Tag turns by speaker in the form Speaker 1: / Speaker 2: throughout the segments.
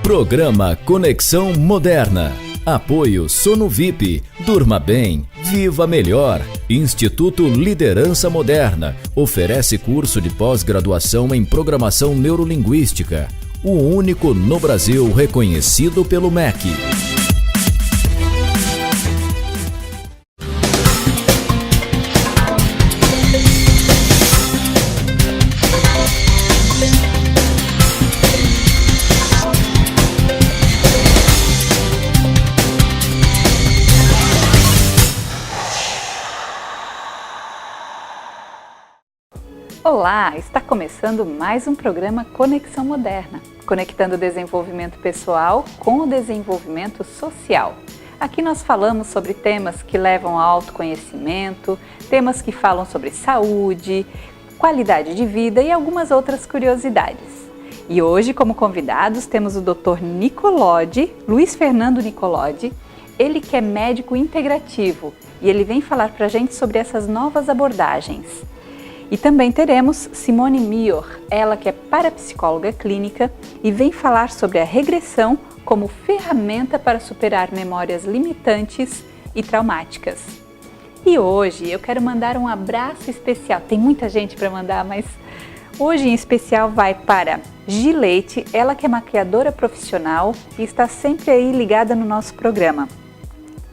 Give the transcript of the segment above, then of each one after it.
Speaker 1: Programa Conexão Moderna. Apoio Sono VIP. Durma bem. Viva melhor. Instituto Liderança Moderna. Oferece curso de pós-graduação em Programação Neurolinguística. O único no Brasil reconhecido pelo MEC.
Speaker 2: Olá, está começando mais um programa Conexão Moderna, conectando o desenvolvimento pessoal com o desenvolvimento social. Aqui nós falamos sobre temas que levam ao autoconhecimento, temas que falam sobre saúde, qualidade de vida e algumas outras curiosidades. E hoje, como convidados, temos o Dr. Nicolodi, Luiz Fernando Nicolodi, ele que é médico integrativo e ele vem falar para a gente sobre essas novas abordagens. E também teremos Simone Mior, ela que é parapsicóloga clínica e vem falar sobre a regressão como ferramenta para superar memórias limitantes e traumáticas. E hoje eu quero mandar um abraço especial, tem muita gente para mandar, mas hoje em especial vai para Gileite, ela que é maquiadora profissional e está sempre aí ligada no nosso programa.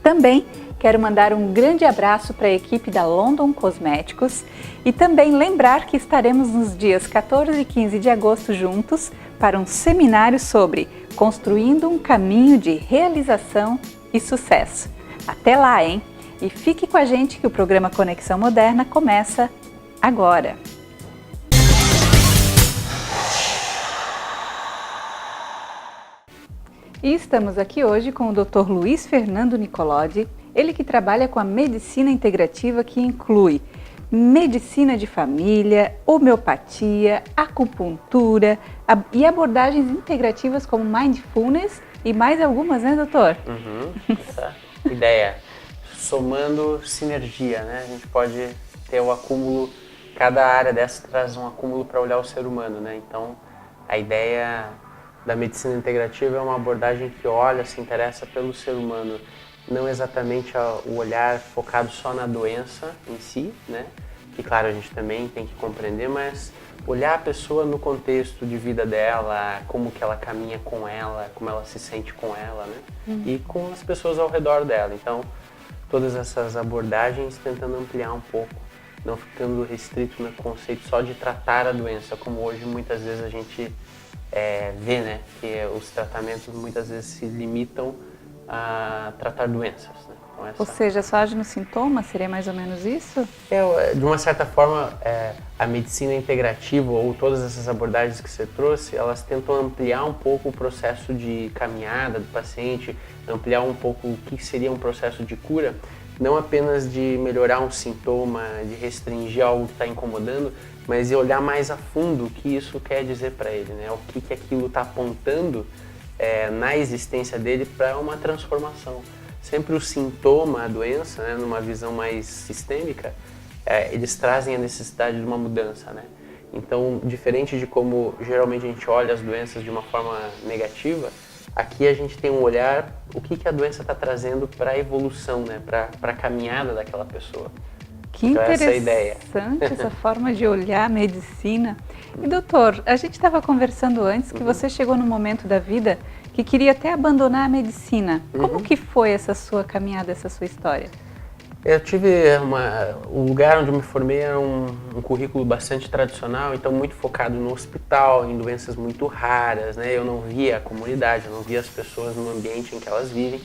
Speaker 2: Também quero mandar um grande abraço para a equipe da London Cosméticos e também lembrar que estaremos nos dias 14 e 15 de agosto juntos para um seminário sobre Construindo um Caminho de Realização e Sucesso. Até lá, hein? E fique com a gente que o programa Conexão Moderna começa agora. E estamos aqui hoje com o Dr. Luiz Fernando Nicolodi, ele que trabalha com a medicina integrativa que inclui medicina de família, homeopatia, acupuntura e abordagens integrativas como mindfulness e mais algumas, né, doutor?
Speaker 3: Essa ideia, somando sinergia, né? A gente pode ter o acúmulo, cada área dessa traz um acúmulo para olhar o ser humano, né? Então, a ideia da medicina integrativa é uma abordagem que olha, se interessa pelo ser humano, não exatamente o olhar focado só na doença em si, né? Que claro, a gente também tem que compreender, mas olhar a pessoa no contexto de vida dela, como que ela caminha com ela, como ela se sente com ela, né? E com as pessoas ao redor dela. Então, todas essas abordagens tentando ampliar um pouco, não ficando restrito no conceito só de tratar a doença, como hoje muitas vezes a gente vê, né? Que os tratamentos muitas vezes se limitam a tratar doenças, né? Então,
Speaker 2: Ou seja, só age no sintoma? Seria mais ou menos isso?
Speaker 3: De uma certa forma, a medicina integrativa ou todas essas abordagens que você trouxe, elas tentam ampliar um pouco o processo de caminhada do paciente, ampliar um pouco o que seria um processo de cura, não apenas de melhorar um sintoma, de restringir algo que está incomodando, mas de olhar mais a fundo o que isso quer dizer para ele, né? O que aquilo está apontando na existência dele para uma transformação. Sempre o sintoma, a doença, né, numa visão mais sistêmica, eles trazem a necessidade de uma mudança, né? Então, diferente de como geralmente a gente olha as doenças de uma forma negativa, aqui a gente tem um olhar, o que a doença está trazendo para a evolução, né, para a caminhada daquela pessoa.
Speaker 2: Que
Speaker 3: então,
Speaker 2: interessante
Speaker 3: essa é a ideia.
Speaker 2: Essa forma de olhar a medicina. E doutor, a gente estava conversando antes que você chegou num momento da vida que queria até abandonar a medicina. Como que foi essa sua caminhada, essa sua história?
Speaker 3: Eu tive o lugar onde eu me formei era um currículo bastante tradicional, então muito focado no hospital, em doenças muito raras, né? Eu não via a comunidade, eu não via as pessoas no ambiente em que elas vivem.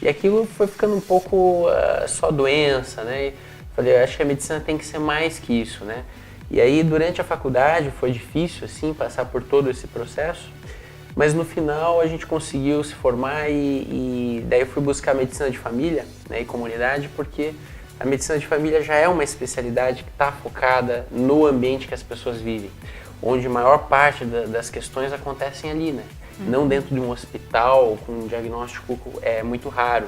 Speaker 3: E aquilo foi ficando um pouco só doença, né? Falei, eu acho que a medicina tem que ser mais que isso, né? E aí, durante a faculdade, foi difícil, assim, passar por todo esse processo, mas no final a gente conseguiu se formar e daí eu fui buscar medicina de família, né, e comunidade, porque a medicina de família já é uma especialidade que está focada no ambiente que as pessoas vivem, onde a maior parte das questões acontecem ali, né? Não dentro de um hospital com um diagnóstico muito raro.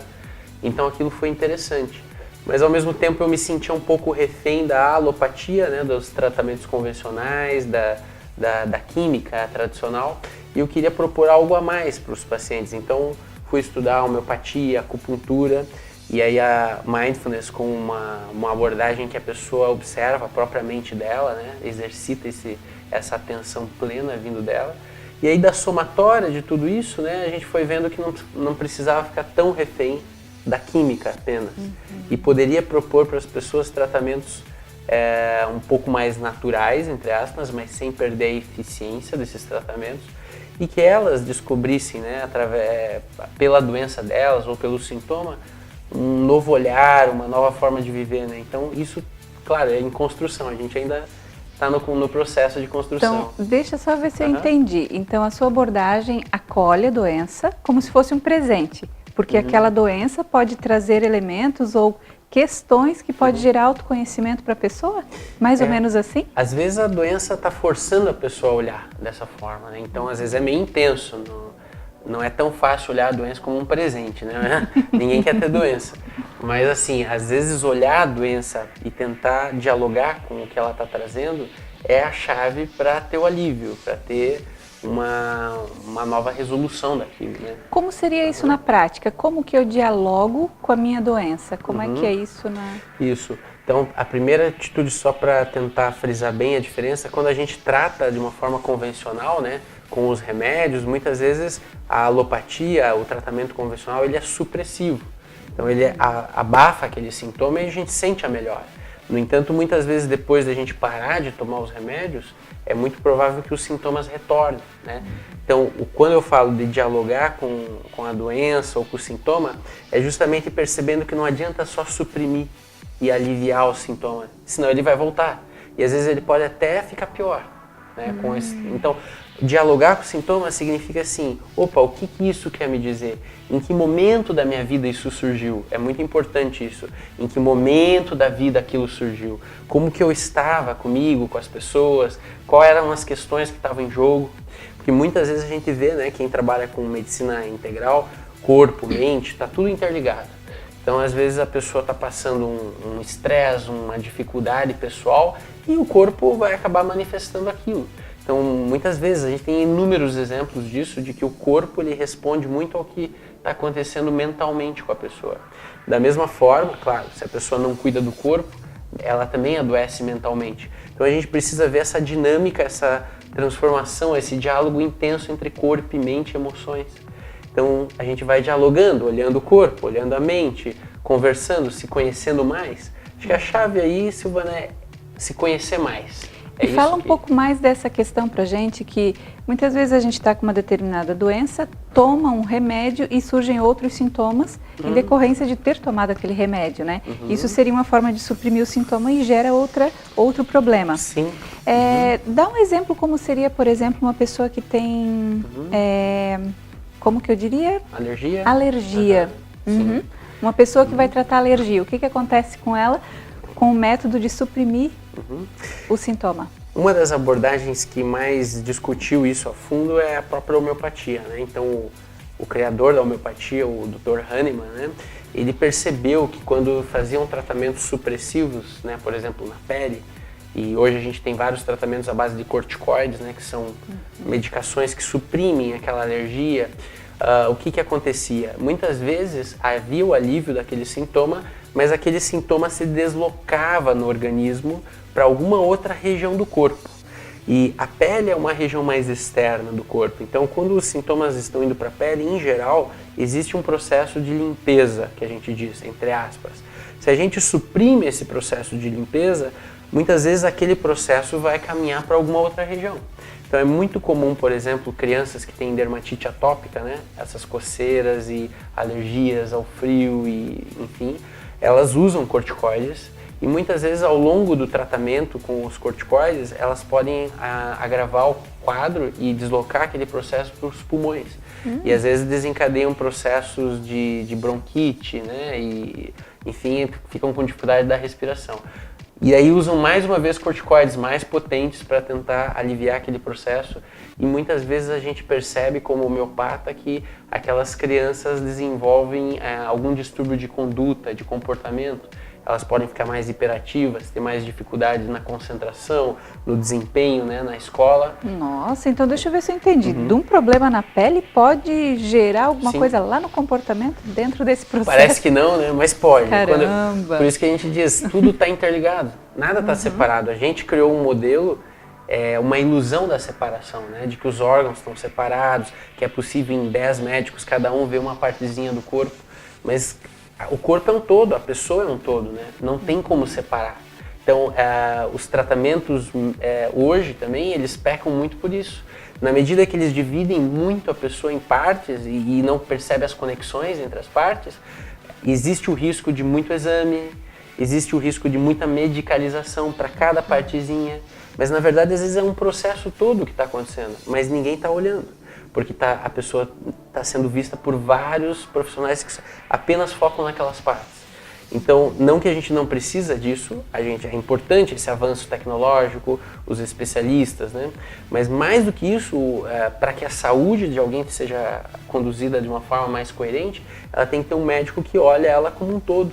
Speaker 3: Então aquilo foi interessante. Mas ao mesmo tempo eu me sentia um pouco refém da alopatia, né, dos tratamentos convencionais, da química tradicional, e eu queria propor algo a mais para os pacientes. Então, fui estudar homeopatia, acupuntura, e aí a mindfulness com uma abordagem que a pessoa observa a própria mente dela, né? Exercita essa atenção plena vindo dela. E aí da somatória de tudo isso, né, a gente foi vendo que não precisava ficar tão refém da química apenas. E poderia propor para as pessoas tratamentos um pouco mais naturais, entre aspas, mas sem perder a eficiência desses tratamentos, e que elas descobrissem, né, pela doença delas ou pelo sintoma, um novo olhar, uma nova forma de viver, né? Então isso, claro, é em construção, a gente ainda está no processo de construção.
Speaker 2: Então, deixa só ver se eu entendi. Então, a sua abordagem acolhe a doença como se fosse um presente, porque aquela doença pode trazer elementos ou questões que pode gerar autoconhecimento para a pessoa? Mais ou menos assim?
Speaker 3: Às vezes a doença está forçando a pessoa a olhar dessa forma, né? Então, às vezes é meio intenso. Não é tão fácil olhar a doença como um presente, né? Ninguém quer ter doença. Mas, assim, às vezes olhar a doença e tentar dialogar com o que ela está trazendo é a chave para ter o alívio, para ter uma nova resolução daquilo, né?
Speaker 2: Como seria isso na prática? Como que eu dialogo com a minha doença? Como é que é isso
Speaker 3: Isso. Então, a primeira atitude, só para tentar frisar bem a diferença, quando a gente trata de uma forma convencional, né, com os remédios, muitas vezes a alopatia, o tratamento convencional, ele é supressivo. Então, ele abafa aquele sintoma e a gente sente a melhora. No entanto, muitas vezes depois da gente parar de tomar os remédios, é muito provável que os sintomas retornem, né? Então, quando eu falo de dialogar com a doença ou com o sintoma, é justamente percebendo que não adianta só suprimir e aliviar o sintoma, senão ele vai voltar. E às vezes ele pode até ficar pior, né? Então, dialogar com o sintoma significa assim, opa, o que isso quer me dizer? Em que momento da minha vida isso surgiu? É muito importante isso. Em que momento da vida aquilo surgiu? Como que eu estava comigo, com as pessoas? Quais eram as questões que estavam em jogo? Porque muitas vezes a gente vê, né, quem trabalha com medicina integral, corpo, mente, está tudo interligado. Então, às vezes a pessoa está passando um estresse, uma dificuldade pessoal e o corpo vai acabar manifestando aquilo. Então, muitas vezes a gente tem inúmeros exemplos disso, de que o corpo ele responde muito ao que está acontecendo mentalmente com a pessoa. Da mesma forma, claro, se a pessoa não cuida do corpo, ela também adoece mentalmente. Então, a gente precisa ver essa dinâmica, essa transformação, esse diálogo intenso entre corpo e mente e emoções. Então, a gente vai dialogando, olhando o corpo, olhando a mente, conversando, se conhecendo mais. Acho que a chave aí, Silvana, é se conhecer mais.
Speaker 2: E fala um pouco mais dessa questão pra gente, que muitas vezes a gente está com uma determinada doença, toma um remédio e surgem outros sintomas em decorrência de ter tomado aquele remédio, né? Isso seria uma forma de suprimir o sintoma e gera outro problema.
Speaker 3: Sim.
Speaker 2: Dá um exemplo como seria, por exemplo, uma pessoa que tem, como que eu diria?
Speaker 3: Alergia.
Speaker 2: Alergia. Uma pessoa que vai tratar alergia, o que acontece com ela com o método de suprimir o sintoma?
Speaker 3: Uma das abordagens que mais discutiu isso a fundo é a própria homeopatia, né? Então, o criador da homeopatia, o Dr. Hahnemann, né? Ele percebeu que quando faziam tratamentos supressivos, né? Por exemplo, na pele, e hoje a gente tem vários tratamentos à base de corticoides, né? Que são medicações que suprimem aquela alergia. O que acontecia? Muitas vezes havia o alívio daquele sintoma, mas aquele sintoma se deslocava no organismo para alguma outra região do corpo. E a pele é uma região mais externa do corpo, então quando os sintomas estão indo para a pele, em geral, existe um processo de limpeza, que a gente diz, entre aspas. Se a gente suprime esse processo de limpeza, muitas vezes aquele processo vai caminhar para alguma outra região. Então é muito comum, por exemplo, crianças que têm dermatite atópica, né? Essas coceiras e alergias ao frio e, enfim, elas usam corticoides e muitas vezes ao longo do tratamento com os corticoides, elas podem agravar o quadro e deslocar aquele processo para os pulmões. E às vezes desencadeiam processos de bronquite, né? E, enfim, ficam com dificuldade da respiração. E aí usam mais uma vez corticoides mais potentes para tentar aliviar aquele processo e muitas vezes a gente percebe como homeopata que aquelas crianças desenvolvem algum distúrbio de conduta, de comportamento. elas podem ficar mais hiperativas, ter mais dificuldade na concentração, no desempenho, né, na escola.
Speaker 2: Nossa, então deixa eu ver se eu entendi. De um problema na pele pode gerar alguma
Speaker 3: Sim.
Speaker 2: coisa lá no comportamento dentro desse processo?
Speaker 3: Parece que não, né? Mas pode.
Speaker 2: Caramba!
Speaker 3: Por isso que a gente diz, tudo está interligado, nada está separado. A gente criou um modelo, uma ilusão da separação, né? De que os órgãos estão separados, que é possível em 10 médicos cada um ver uma partezinha do corpo, mas o corpo é um todo, a pessoa é um todo, né? Não tem como separar. Então, os tratamentos hoje também, eles pecam muito por isso. Na medida que eles dividem muito a pessoa em partes e não percebem as conexões entre as partes, existe o risco de muito exame, existe o risco de muita medicalização para cada partezinha, mas na verdade às vezes é um processo todo que está acontecendo, mas ninguém está olhando. Porque a pessoa está sendo vista por vários profissionais que apenas focam naquelas partes. Então, não que a gente não precisa disso, é importante esse avanço tecnológico, os especialistas, né? Mas mais do que isso, para que a saúde de alguém seja conduzida de uma forma mais coerente, ela tem que ter um médico que olha ela como um todo.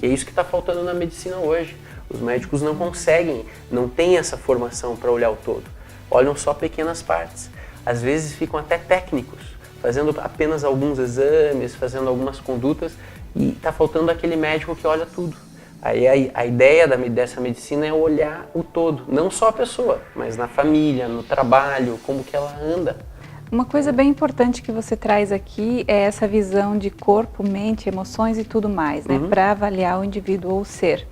Speaker 3: E é isso que está faltando na medicina hoje. Os médicos não conseguem, não têm essa formação para olhar o todo. Olham só pequenas partes. Às vezes ficam até técnicos, fazendo apenas alguns exames, fazendo algumas condutas, e está faltando aquele médico que olha tudo. Aí a ideia dessa medicina é olhar o todo, não só a pessoa, mas na família, no trabalho, como que ela anda.
Speaker 2: Uma coisa bem importante que você traz aqui é essa visão de corpo, mente, emoções e tudo mais, né? Para avaliar o indivíduo ou o ser.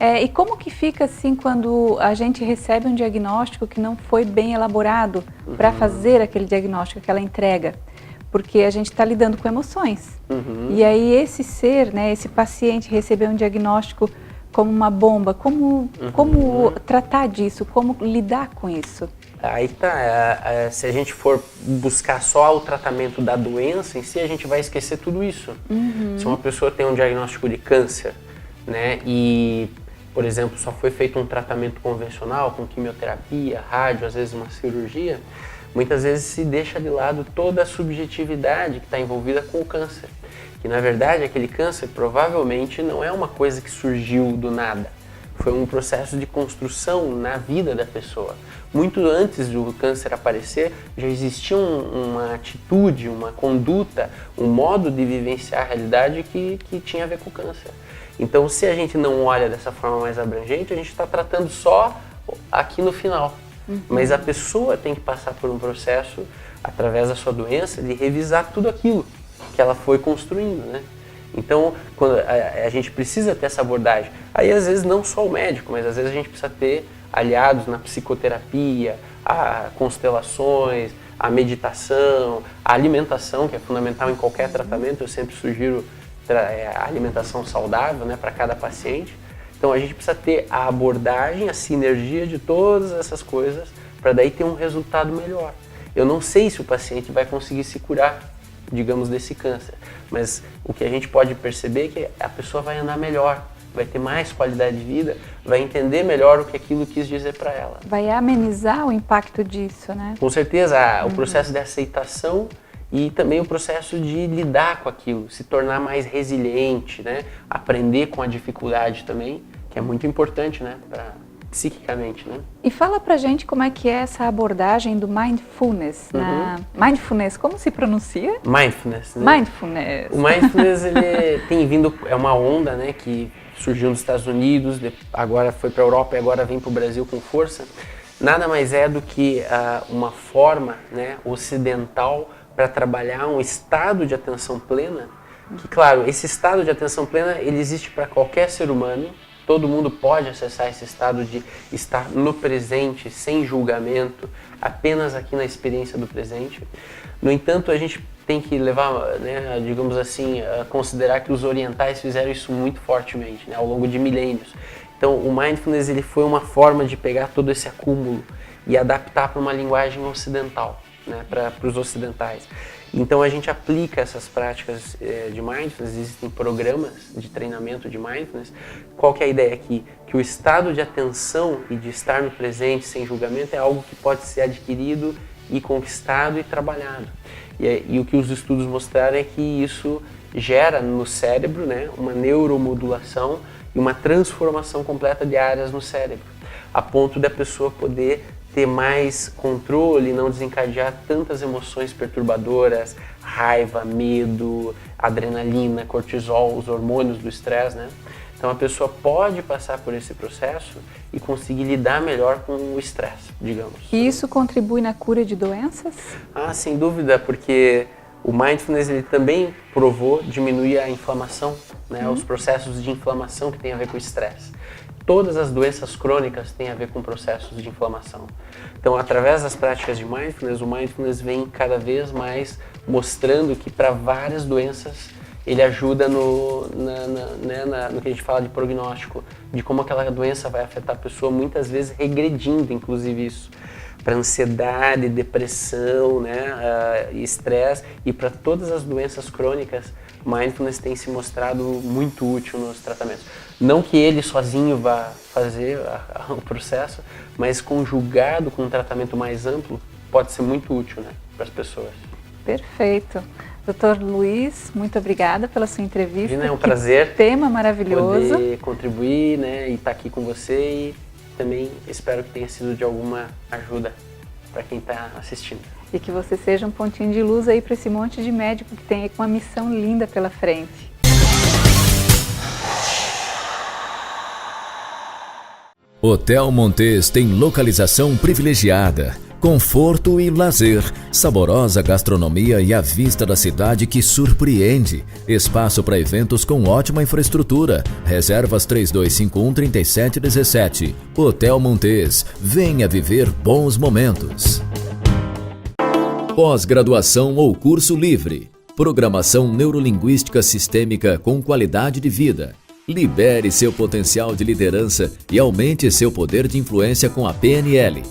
Speaker 2: E como que fica assim quando a gente recebe um diagnóstico que não foi bem elaborado para fazer aquele diagnóstico, aquela entrega? Porque a gente está lidando com emoções. E aí esse ser, né, esse paciente recebeu um diagnóstico como uma bomba, como tratar disso, como lidar com isso?
Speaker 3: Aí tá, se a gente for buscar só o tratamento da doença em si, a gente vai esquecer tudo isso. Se uma pessoa tem um diagnóstico de câncer, né, e, por exemplo, só foi feito um tratamento convencional, com quimioterapia, rádio, às vezes uma cirurgia, muitas vezes se deixa de lado toda a subjetividade que está envolvida com o câncer. Que, na verdade, aquele câncer provavelmente não é uma coisa que surgiu do nada. Foi um processo de construção na vida da pessoa. Muito antes do câncer aparecer, já existia uma atitude, uma conduta, um modo de vivenciar a realidade que tinha a ver com o câncer. Então, se a gente não olha dessa forma mais abrangente, a gente está tratando só aqui no final. Mas a pessoa tem que passar por um processo, através da sua doença, de revisar tudo aquilo que ela foi construindo, né? Então, quando a gente precisa ter essa abordagem, aí às vezes não só o médico, mas às vezes a gente precisa ter aliados na psicoterapia, a constelações, a meditação, a alimentação, que é fundamental em qualquer tratamento. Eu sempre sugiro a alimentação saudável, né, para cada paciente. Então a gente precisa ter a abordagem, a sinergia de todas essas coisas para daí ter um resultado melhor. Eu não sei se o paciente vai conseguir se curar, digamos, desse câncer, mas o que a gente pode perceber é que a pessoa vai andar melhor, vai ter mais qualidade de vida, vai entender melhor o que aquilo quis dizer para ela.
Speaker 2: Vai amenizar o impacto disso, né?
Speaker 3: Com certeza, o processo de aceitação e também o processo de lidar com aquilo, se tornar mais resiliente, né? Aprender com a dificuldade também, que é muito importante, né? Psiquicamente, né?
Speaker 2: E fala pra gente como é que é essa abordagem do mindfulness. Mindfulness, como se pronuncia?
Speaker 3: Mindfulness, né?
Speaker 2: Mindfulness.
Speaker 3: O mindfulness, ele tem vindo, é uma onda, né, que surgiu nos Estados Unidos, agora foi para a Europa e agora vem para o Brasil com força. Nada mais é do que uma forma, né, ocidental para trabalhar um estado de atenção plena, que, claro, esse estado de atenção plena, ele existe para qualquer ser humano. Todo mundo pode acessar esse estado de estar no presente, sem julgamento, apenas aqui na experiência do presente. No entanto, a gente tem que levar, né, digamos assim, a considerar que os orientais fizeram isso muito fortemente, né, ao longo de milênios. Então, o mindfulness, ele foi uma forma de pegar todo esse acúmulo e adaptar para uma linguagem ocidental, né, para os ocidentais. Então a gente aplica essas práticas de mindfulness, existem programas de treinamento de mindfulness. Qual que é a ideia aqui? Que o estado de atenção e de estar no presente sem julgamento é algo que pode ser adquirido e conquistado e trabalhado. E o que os estudos mostraram é que isso gera no cérebro, né, uma neuromodulação e uma transformação completa de áreas no cérebro, a ponto da pessoa poder ter mais controle, não desencadear tantas emoções perturbadoras, raiva, medo, adrenalina, cortisol, os hormônios do estresse, né? Então a pessoa pode passar por esse processo e conseguir lidar melhor com o estresse, digamos.
Speaker 2: E isso contribui na cura de doenças?
Speaker 3: Ah, sem dúvida, porque o Mindfulness ele também provou diminuir a inflamação, né? Os processos de inflamação que tem a ver com o estresse. Todas as doenças crônicas têm a ver com processos de inflamação. Então, através das práticas de Mindfulness, o Mindfulness vem cada vez mais mostrando que para várias doenças ele ajuda no que a gente fala de prognóstico, de como aquela doença vai afetar a pessoa, muitas vezes regredindo, inclusive isso, para ansiedade, depressão, né, estresse, e para todas as doenças crônicas, Mindfulness tem se mostrado muito útil nos tratamentos. Não que ele sozinho vá fazer o processo, mas conjugado com um tratamento mais amplo, pode ser muito útil, né, para as pessoas.
Speaker 2: Perfeito. Dr. Luiz, muito obrigada pela sua entrevista.
Speaker 3: É um prazer.
Speaker 2: Tema maravilhoso.
Speaker 3: Poder contribuir, né, e estar aqui com você, e também espero que tenha sido de alguma ajuda para quem está assistindo.
Speaker 2: E que você seja um pontinho de luz aí para esse monte de médico que tem aí uma missão linda pela frente.
Speaker 1: Hotel Montes tem localização privilegiada, conforto e lazer, saborosa gastronomia e a vista da cidade que surpreende. Espaço para eventos com ótima infraestrutura. Reservas 3251-3717. Hotel Montes. Venha viver bons momentos. Pós-graduação ou curso livre. Programação neurolinguística sistêmica com qualidade de vida. Libere seu potencial de liderança e aumente seu poder de influência com a PNL.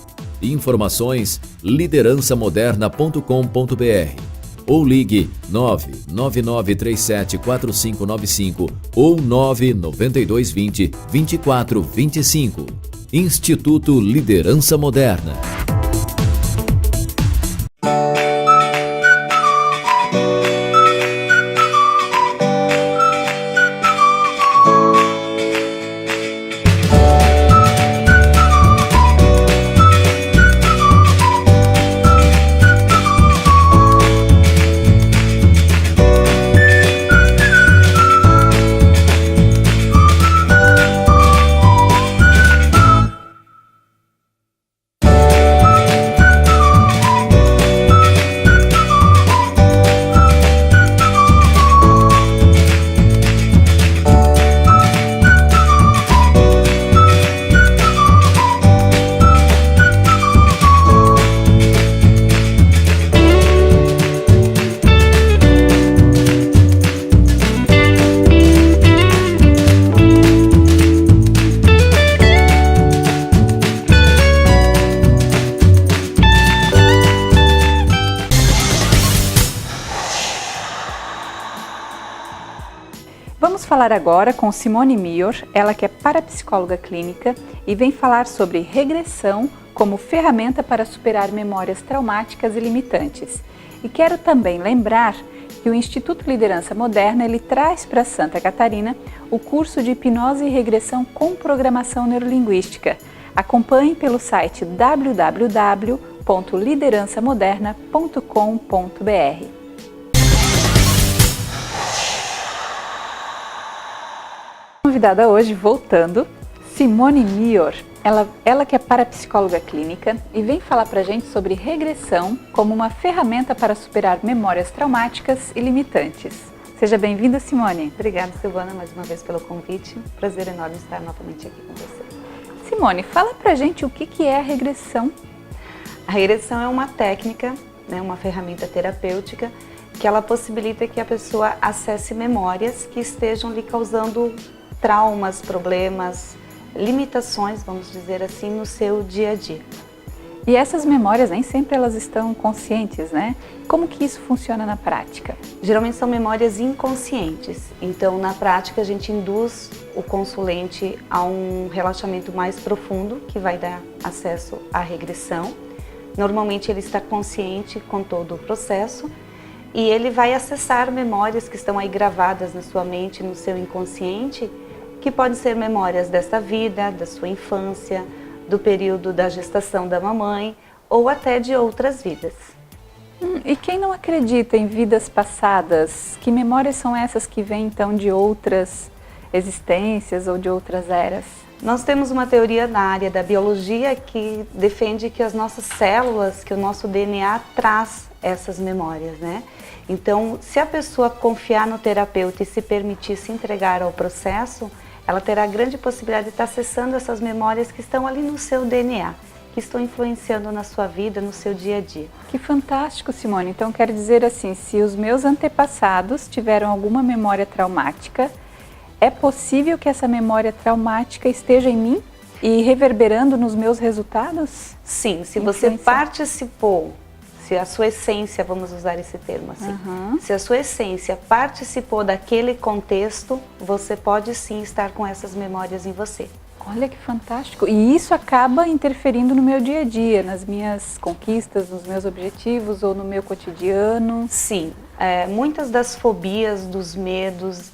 Speaker 1: Informações liderançamoderna.com.br ou ligue 999374595 ou 99220-2425. Instituto Liderança Moderna.
Speaker 2: Vamos falar agora com Simone Mior, ela que é parapsicóloga clínica e vem falar sobre regressão como ferramenta para superar memórias traumáticas e limitantes. E quero também lembrar que o Instituto Liderança Moderna ele traz para Santa Catarina o curso de hipnose e regressão com programação neurolinguística. Acompanhe pelo site www.liderançamoderna.com.br. Convidada hoje, voltando, Simone Mior, ela que é parapsicóloga clínica e vem falar pra gente sobre regressão como uma ferramenta para superar memórias traumáticas e limitantes. Seja bem-vinda, Simone.
Speaker 4: Obrigada, Silvana, mais uma vez pelo convite. Prazer enorme estar novamente aqui com você.
Speaker 2: Simone, fala pra gente o que é a regressão.
Speaker 4: A regressão é uma técnica, né, uma ferramenta terapêutica que ela possibilita que a pessoa acesse memórias que estejam lhe causando traumas, problemas, limitações, vamos dizer assim, no seu dia a dia.
Speaker 2: E essas memórias nem sempre elas estão conscientes, né? Como que isso funciona na prática?
Speaker 4: Geralmente são memórias inconscientes, então na prática a gente induz o consulente a um relaxamento mais profundo que vai dar acesso à regressão. Normalmente ele está consciente com todo o processo e ele vai acessar memórias que estão aí gravadas na sua mente, no seu inconsciente, que podem ser memórias desta vida, da sua infância, do período da gestação da mamãe ou até de outras vidas.
Speaker 2: E quem não acredita em vidas passadas, que memórias são essas que vêm então de outras existências ou de outras eras?
Speaker 4: Nós temos uma teoria na área da biologia que defende que as nossas células, que o nosso DNA traz essas memórias, né? Então, se a pessoa confiar no terapeuta e se permitir se entregar ao processo, ela terá grande possibilidade de estar acessando essas memórias que estão ali no seu DNA, que estão influenciando na sua vida, no seu dia a dia.
Speaker 2: Que fantástico, Simone. Então, quer dizer assim, se os meus antepassados tiveram alguma memória traumática, é possível que essa memória traumática esteja em mim e reverberando nos meus resultados?
Speaker 4: Sim, se você participou, se a sua essência, vamos usar esse termo assim, se a sua essência participou daquele contexto, você pode sim estar com essas memórias em você.
Speaker 2: Olha que fantástico! E isso acaba interferindo no meu dia a dia, nas minhas conquistas, nos meus objetivos ou no meu cotidiano?
Speaker 4: Sim, muitas das fobias, dos medos,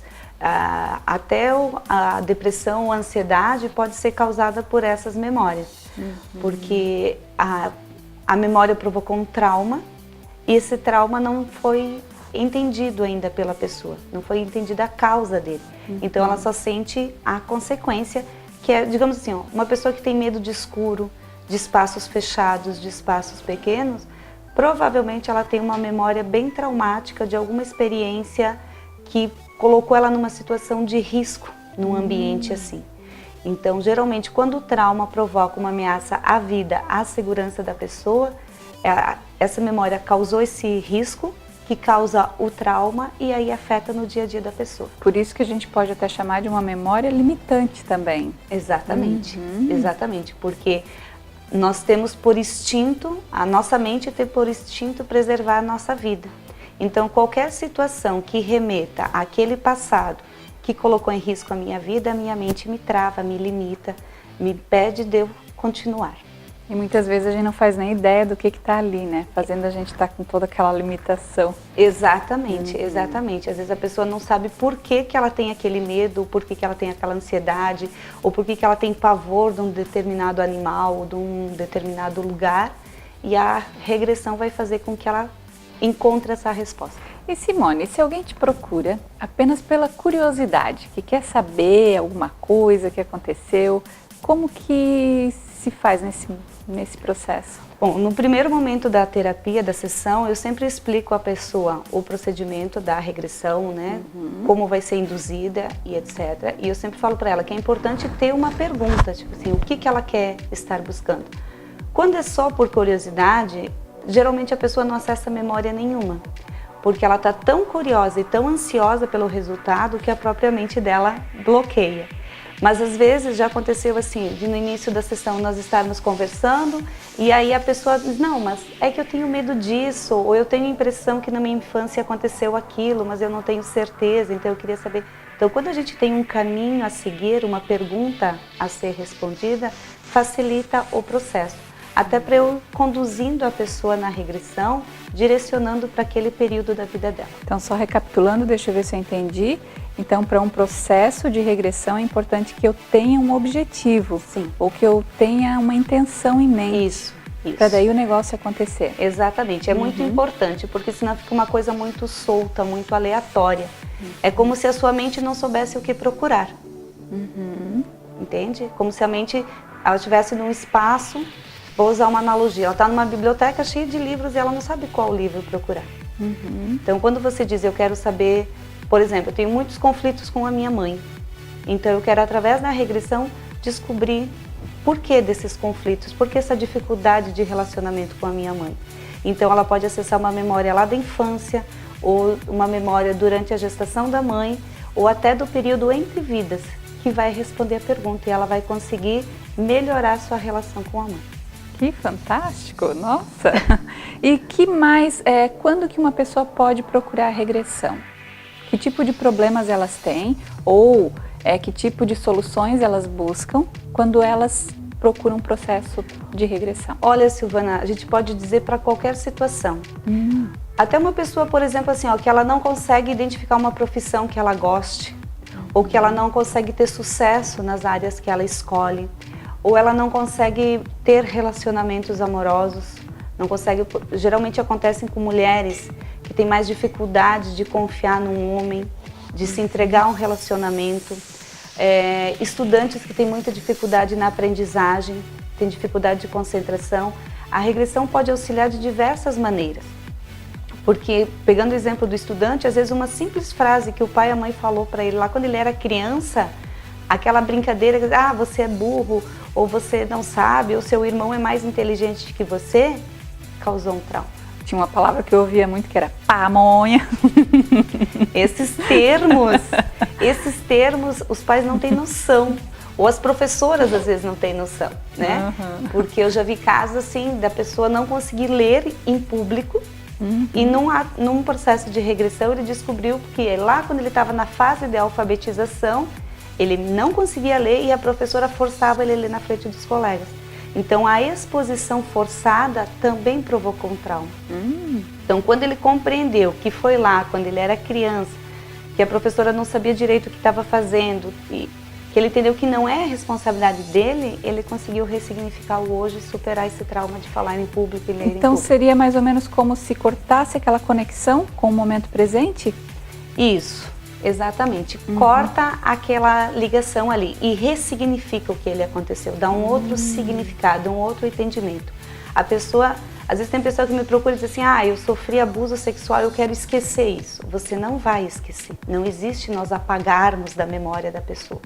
Speaker 4: até a depressão, a ansiedade pode ser causada por essas memórias, porque a memória provocou um trauma e esse trauma não foi entendido ainda pela pessoa, não foi entendida a causa dele. Então ela só sente a consequência, que é, digamos assim, uma pessoa que tem medo de escuro, de espaços fechados, de espaços pequenos, provavelmente ela tem uma memória bem traumática de alguma experiência que colocou ela numa situação de risco num ambiente assim. Então, geralmente, quando o trauma provoca uma ameaça à vida, à segurança da pessoa, essa memória causou esse risco que causa o trauma e aí afeta no dia a dia da pessoa.
Speaker 2: Por isso que a gente pode até chamar de uma memória limitante também.
Speaker 4: Exatamente, exatamente, porque nós temos por instinto, a nossa mente tem por instinto preservar a nossa vida. Então, qualquer situação que remeta àquele passado que colocou em risco a minha vida, a minha mente me trava, me limita, me impede de eu continuar.
Speaker 2: E muitas vezes a gente não faz nem ideia do que está ali, né? Fazendo a gente estar com toda aquela limitação.
Speaker 4: Exatamente, exatamente. Às vezes a pessoa não sabe por que ela tem aquele medo, por que ela tem aquela ansiedade, ou por que ela tem pavor de um determinado animal, ou de um determinado lugar, e a regressão vai fazer com que ela encontre essa resposta.
Speaker 2: E Simone, se alguém te procura apenas pela curiosidade, que quer saber alguma coisa que aconteceu, como que se faz nesse processo?
Speaker 4: Bom, no primeiro momento da terapia, da sessão, eu sempre explico à pessoa o procedimento da regressão, né? Como vai ser induzida e etc. E eu sempre falo para ela que é importante ter uma pergunta, tipo assim, o que ela quer estar buscando. Quando é só por curiosidade, geralmente a pessoa não acessa memória nenhuma, porque ela está tão curiosa e tão ansiosa pelo resultado que a própria mente dela bloqueia. Mas às vezes já aconteceu assim, de no início da sessão nós estarmos conversando e aí a pessoa diz, não, mas é que eu tenho medo disso, ou eu tenho a impressão que na minha infância aconteceu aquilo, mas eu não tenho certeza, então eu queria saber. Então quando a gente tem um caminho a seguir, uma pergunta a ser respondida, facilita o processo. Até para eu conduzindo a pessoa na regressão, direcionando para aquele período da vida dela.
Speaker 2: Então, só recapitulando, deixa eu ver se eu entendi. Então, para um processo de regressão é importante que eu tenha um objetivo.
Speaker 4: Sim.
Speaker 2: Ou que eu tenha uma intenção em mente.
Speaker 4: Isso.
Speaker 2: Para daí o negócio acontecer.
Speaker 4: Exatamente. É muito importante, porque senão fica uma coisa muito solta, muito aleatória. É como se a sua mente não soubesse o que procurar. Entende? Como se a mente ela estivesse num espaço. Vou usar uma analogia, ela está numa biblioteca cheia de livros e ela não sabe qual livro procurar. Então, quando você diz, eu quero saber, por exemplo, eu tenho muitos conflitos com a minha mãe. Então, eu quero, através da regressão, descobrir por que desses conflitos, por que essa dificuldade de relacionamento com a minha mãe. Então, ela pode acessar uma memória lá da infância, ou uma memória durante a gestação da mãe, ou até do período entre vidas, que vai responder a pergunta e ela vai conseguir melhorar sua relação com a mãe.
Speaker 2: Que fantástico, nossa! E que mais, quando que uma pessoa pode procurar regressão? Que tipo de problemas elas têm ou que tipo de soluções elas buscam quando elas procuram um processo de regressão?
Speaker 4: Olha, Silvana, a gente pode dizer para qualquer situação. Até uma pessoa, por exemplo, assim, que ela não consegue identificar uma profissão que ela goste, ou que ela não consegue ter sucesso nas áreas que ela escolhe, ou ela não consegue ter relacionamentos amorosos, não consegue, geralmente acontecem com mulheres que têm mais dificuldade de confiar num homem, de se entregar a um relacionamento, estudantes que têm muita dificuldade na aprendizagem, têm dificuldade de concentração. A regressão pode auxiliar de diversas maneiras, porque, pegando o exemplo do estudante, às vezes uma simples frase que o pai e a mãe falou para ele lá quando ele era criança, aquela brincadeira, você é burro, ou você não sabe, ou seu irmão é mais inteligente que você, causou um trauma.
Speaker 2: Tinha uma palavra que eu ouvia muito que era pamonha.
Speaker 4: Esses termos, os pais não têm noção. Ou as professoras às vezes não têm noção, né? Uhum. Porque eu já vi casos assim, da pessoa não conseguir ler em público. Uhum. E num processo de regressão ele descobriu que lá quando ele estava na fase de alfabetização, ele não conseguia ler e a professora forçava ele a ler na frente dos colegas. Então a exposição forçada também provocou um trauma. Então quando ele compreendeu que foi lá, quando ele era criança, que a professora não sabia direito o que estava fazendo, e que ele entendeu que não é responsabilidade dele, ele conseguiu ressignificar o hoje e superar esse trauma de falar em público e ler em público.
Speaker 2: Então seria mais ou menos como se cortasse aquela conexão com o momento presente?
Speaker 4: Isso. Exatamente, corta aquela ligação ali e ressignifica o que ele aconteceu, dá um outro significado, um outro entendimento. A pessoa, às vezes tem pessoa que me procura e diz assim, eu sofri abuso sexual, eu quero esquecer isso. Você não vai esquecer, não existe nós apagarmos da memória da pessoa,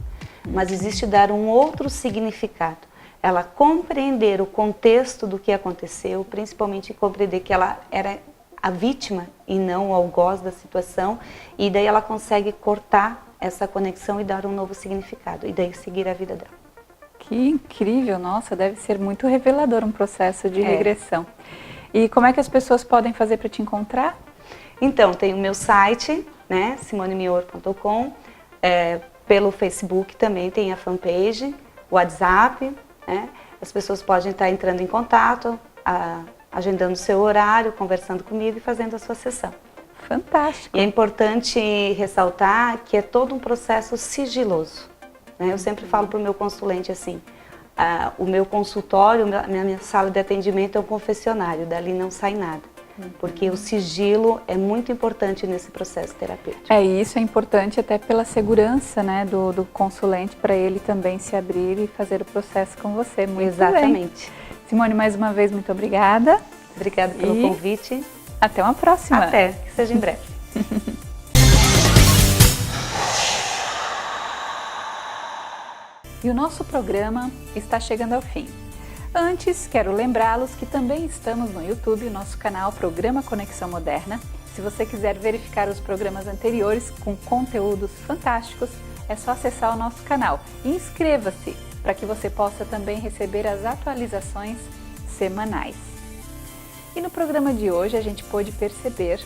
Speaker 4: mas existe dar um outro significado. Ela compreender o contexto do que aconteceu, principalmente compreender que ela era a vítima e não o algoz da situação, e daí ela consegue cortar essa conexão e dar um novo significado, e daí seguir a vida dela.
Speaker 2: Que incrível, nossa, deve ser muito revelador um processo de regressão. E como é que as pessoas podem fazer para te encontrar?
Speaker 4: Então, tem o meu site, né, simonemior.com, pelo Facebook também tem a fanpage, o WhatsApp, né, as pessoas podem estar entrando em contato, agendando o seu horário, conversando comigo e fazendo a sua sessão.
Speaker 2: Fantástico!
Speaker 4: E é importante ressaltar que é todo um processo sigiloso, né? Eu sempre falo para o meu consulente assim, o meu consultório, a minha sala de atendimento é um confessionário, dali não sai nada. Porque o sigilo é muito importante nesse processo terapêutico.
Speaker 2: Isso é importante até pela segurança, né, do consulente, para ele também se abrir e fazer o processo com você. Muito
Speaker 4: Exatamente.
Speaker 2: Bem. Simone, mais uma vez, muito obrigada.
Speaker 4: Obrigada pelo convite.
Speaker 2: Até uma próxima.
Speaker 4: Até, que seja em breve.
Speaker 2: E o nosso programa está chegando ao fim. Antes, quero lembrá-los que também estamos no YouTube, o nosso canal Programa Conexão Moderna. Se você quiser verificar os programas anteriores com conteúdos fantásticos, é só acessar o nosso canal e inscreva-se para que você possa também receber as atualizações semanais. E no programa de hoje a gente pôde perceber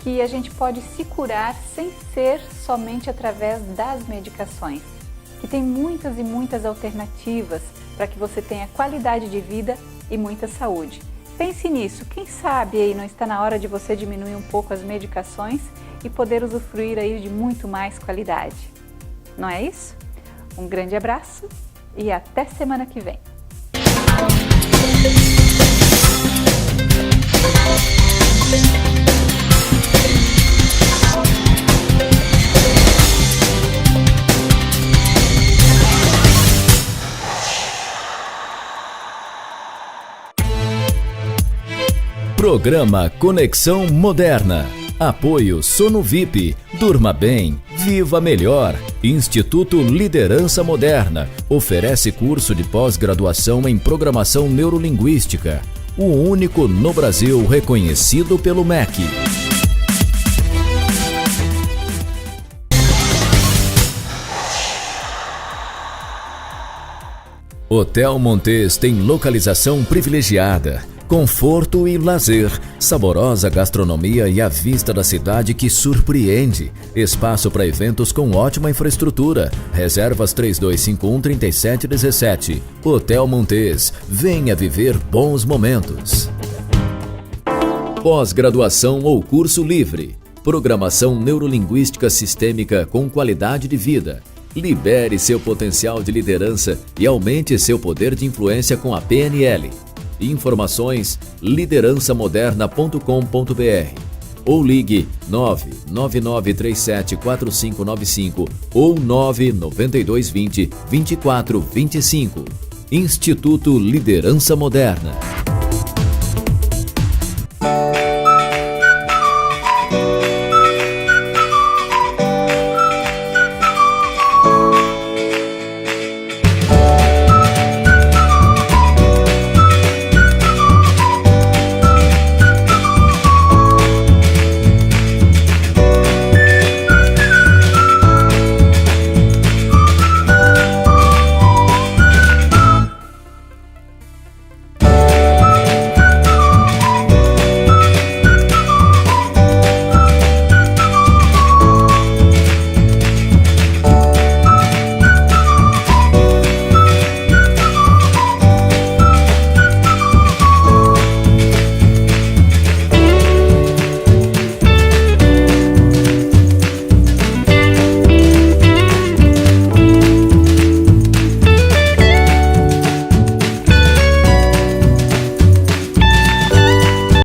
Speaker 2: que a gente pode se curar sem ser somente através das medicações, que tem muitas e muitas alternativas para que você tenha qualidade de vida e muita saúde. Pense nisso, quem sabe aí não está na hora de você diminuir um pouco as medicações e poder usufruir aí de muito mais qualidade. Não é isso? Um grande abraço e até semana que vem.
Speaker 1: Programa Conexão Moderna. Apoio Sono VIP. Durma bem. Viva melhor. Instituto Liderança Moderna. Oferece curso de pós-graduação em Programação Neurolinguística. O único no Brasil reconhecido pelo MEC. Hotel Montes tem localização privilegiada, conforto e lazer, saborosa gastronomia e a vista da cidade que surpreende. Espaço para eventos com ótima infraestrutura. Reservas 3251-3717. Hotel Montes. Venha viver bons momentos. Pós-graduação ou curso livre. Programação neurolinguística sistêmica com qualidade de vida. Libere seu potencial de liderança e aumente seu poder de influência com a PNL. Informações: liderançamoderna.com.br ou ligue 999374595 ou 99220 2425. Instituto Liderança Moderna.